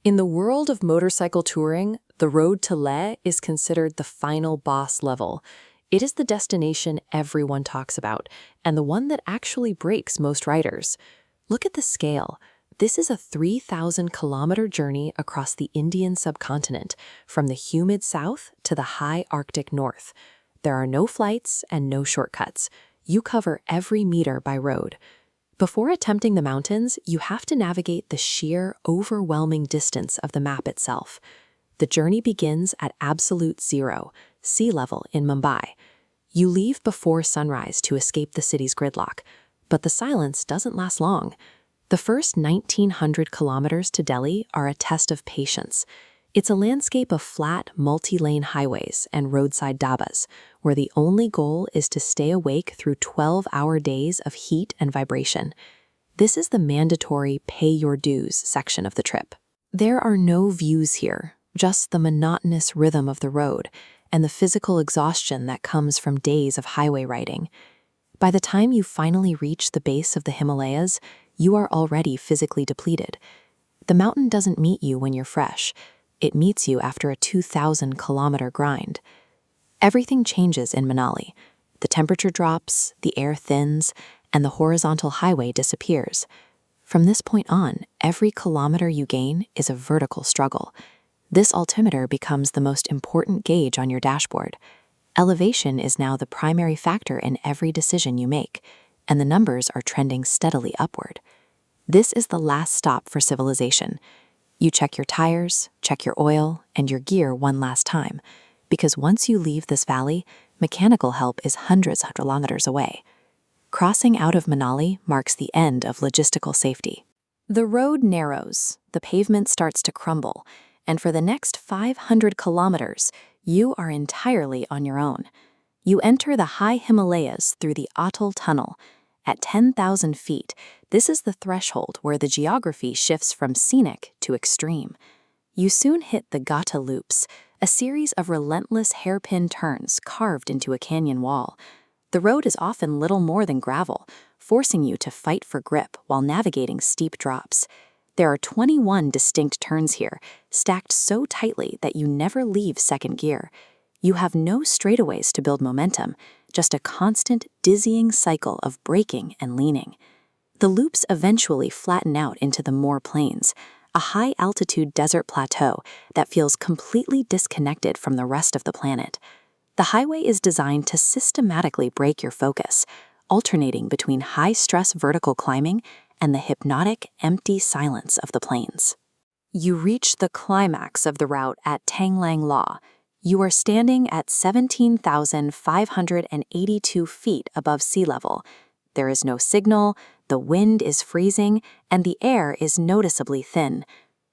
In the world of motorcycle touring, the road to Leh is considered the final boss level. It is the destination everyone talks about, and the one that actually breaks most riders. Look at the scale. This is a 3,000-kilometer journey across the Indian subcontinent, from the humid south to the high Arctic north. There are no flights and no shortcuts. You cover every meter by road. Before attempting the mountains, you have to navigate the sheer, overwhelming distance of the map itself. The journey begins at absolute zero, sea level in Mumbai. You leave before sunrise to escape the city's gridlock, but the silence doesn't last long. The first 1,900 kilometers to Delhi are a test of patience. It's a landscape of flat, multi-lane highways and roadside dhabas, where the only goal is to stay awake through 12-hour days of heat and vibration. This is the mandatory pay your dues section of the trip. There are no views here, just the monotonous rhythm of the road and the physical exhaustion that comes from days of highway riding. By the time you finally reach the base of the Himalayas, you are already physically depleted. The mountain doesn't meet you when you're fresh. It meets you after a 2,000-kilometer grind. Everything changes in Manali. The temperature drops, the air thins, and the horizontal highway disappears. From this point on, every kilometer you gain is a vertical struggle. This altimeter becomes the most important gauge on your dashboard. Elevation is now the primary factor in every decision you make, and the numbers are trending steadily upward. This is the last stop for civilization. You check your tires, check your oil, and your gear one last time, because once you leave this valley, mechanical help is hundreds of kilometers away. Crossing out of Manali marks the end of logistical safety. The road narrows, the pavement starts to crumble, and for the next 500 kilometers, you are entirely on your own. You enter the high Himalayas through the Atal Tunnel. At 10,000 feet, this is the threshold where the geography shifts from scenic to extreme. You soon hit the Gata loops, a series of relentless hairpin turns carved into a canyon wall. The road is often little more than gravel, forcing you to fight for grip while navigating steep drops. There are 21 distinct turns here, stacked so tightly that you never leave second gear. You have no straightaways to build momentum, just a constant, dizzying cycle of braking and leaning. The loops eventually flatten out into the Moor Plains, a high-altitude desert plateau that feels completely disconnected from the rest of the planet. The highway is designed to systematically break your focus, alternating between high-stress vertical climbing and the hypnotic, empty silence of the plains. You reach the climax of the route at Tanglang La. You are standing at 17,582 feet above sea level. There is no signal, the wind is freezing, and the air is noticeably thin.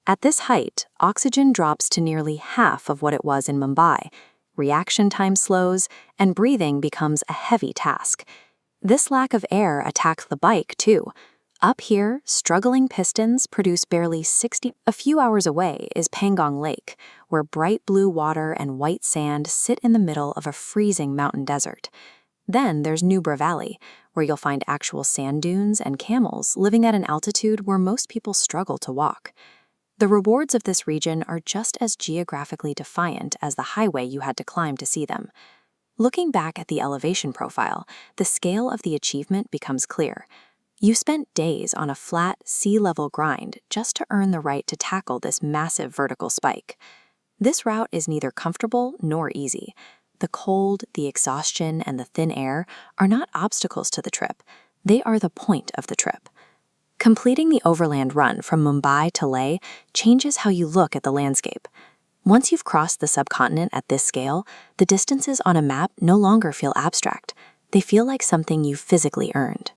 At this height, oxygen drops to nearly half of what it was in Mumbai. Reaction time slows, and breathing becomes a heavy task. This lack of air attacks the bike, too. Up here, struggling pistons produce barely 60. A few hours away is Pangong Lake, where bright blue water and white sand sit in the middle of a freezing mountain desert. Then there's Nubra Valley, where you'll find actual sand dunes and camels living at an altitude where most people struggle to walk. The rewards of this region are just as geographically defiant as the highway you had to climb to see them. Looking back at the elevation profile, the scale of the achievement becomes clear. You spent days on a flat, sea-level grind just to earn the right to tackle this massive vertical spike. This route is neither comfortable nor easy. The cold, the exhaustion, and the thin air are not obstacles to the trip. They are the point of the trip. Completing the overland run from Mumbai to Leh changes how you look at the landscape. Once you've crossed the subcontinent at this scale, the distances on a map no longer feel abstract. They feel like something you physically earned.